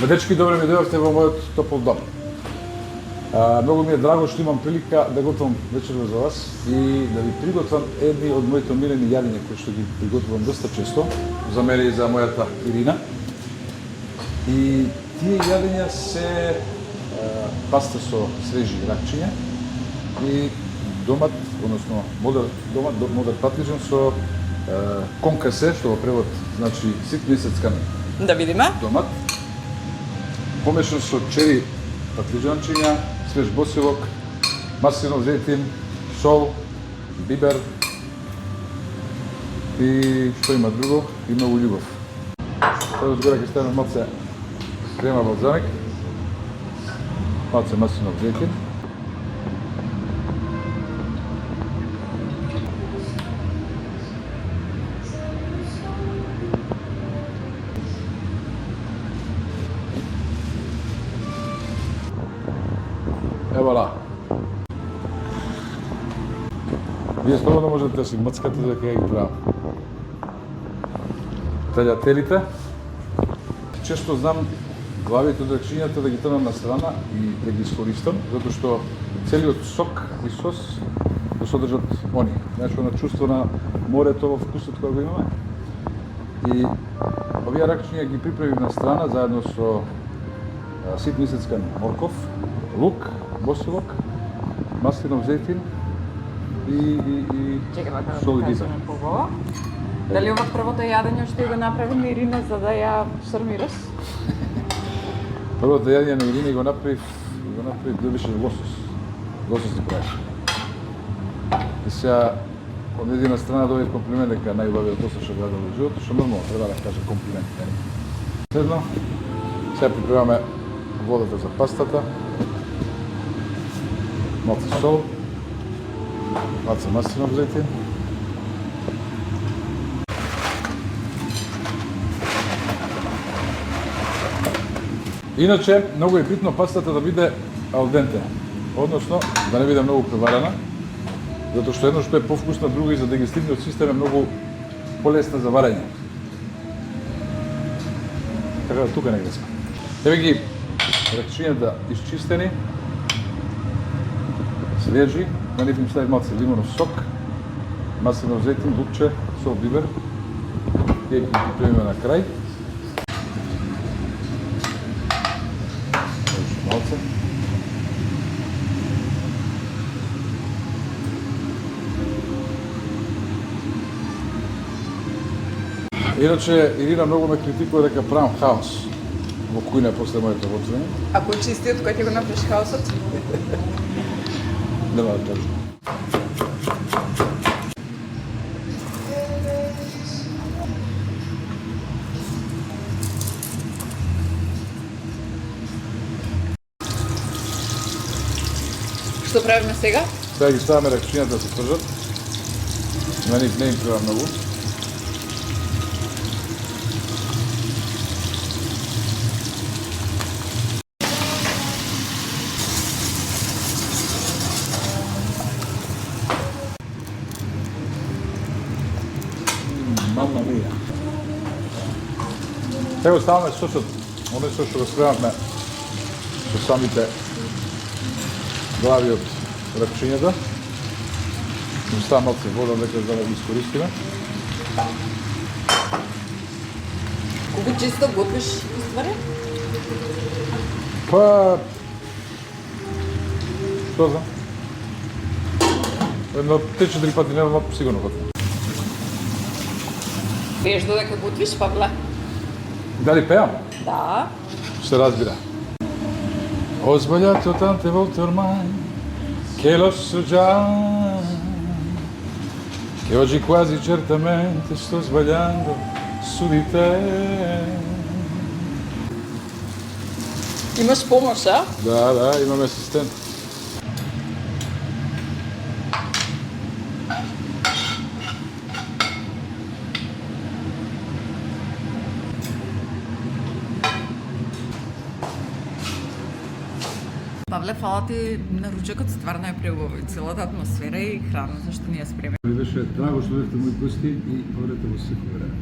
Дечки, добре ми дојдовте во мојот топол дом. Многу ми е драго што имам прилика да готвам вечерва за вас и да ви приготвам едни од моите омилени јадења кои што ги приготвувам доста често за мене и за мојата Ирина. И тие јадења се паста со свежи ракчиња и домат, односно модер патлиџан со конкасе, што во превод значи сит месец камен. Да видиме. Домат. Помешан со чери патлиџанчиња, свеж босилок, маслинов зејтин, сол, бибер и што има друго, и многу љубов. Тоа згора ќе ставим малце крема балзамик, малце маслинов зејтин, Евала. Вие слободно можете да си мцкате дека ја ги правам. Таљателите. Често знам главите од ракчињата да ги трнам на страна и да ги искористам, затоа што целиот сок и сос го содржат они. Значи, на чувство на морето во вкусот кој го имаме. И овие ракчиња ги припремив на страна заедно со сит месецкан морков, лук, босилок, маслинов зејтин и сол и бибер. Дали ова првото јадење што го направи на Ирина за да ја шармираш? Првото јадење на Ирина го направив да беше лосос. Лосос ги правиш. И сега од едина страна дојде комплимент дека најубавиот лосос што гледал во животот, што нормално треба да кажа комплимент. Следно, сега припремаме водата за пастата. Малце сол, малце маслинов зејтин. Иначе, многу е битно пастата да биде ал денте, односно да не биде многу преварена, затоа што едно што е повкусна, друго и за дигестивниот систем е многу полесна за варење. Така да тука негде сме. Еве ги ракчињата исчистени, свежи, на нив им ставим малце лимонов сок, маслинов зејтин, лукче, сол, бибер. Тие ги припремиме на крај. Малце. Иначе Ирина многу ме критикува дека правам хаос во кујна после моето готвење. А кој чистиот кој ќе го направиш хаосот? Нема да кажам. Што правиме сега? Сега ги ставаме ракчињата да се пржат. На нив не им треба многу. Мама мија. Сега оставаме сосот, оне со што го спремавме со самите глави од ракчињата. Оставам малце вода дека за да ги искористиме. Колку често готвиш ствари? Па... Што знам? Едно 3-4 пати дневно сигурно готвам. Пееш додека готвиш, Павле? Дали пеам? Да. Се разбира. Ho sbagliato tante volte ormai, che lo so già, che oggi quasi certamente sto sbagliando su di te. Имаш помош, а? Да, имам асистент. Павле, фала ти на ручекот, стварно е преубаво и целата атмосфера и храна зашто ни ја спремя. Ми беше драго што бевте мои гости и повредете во секој време.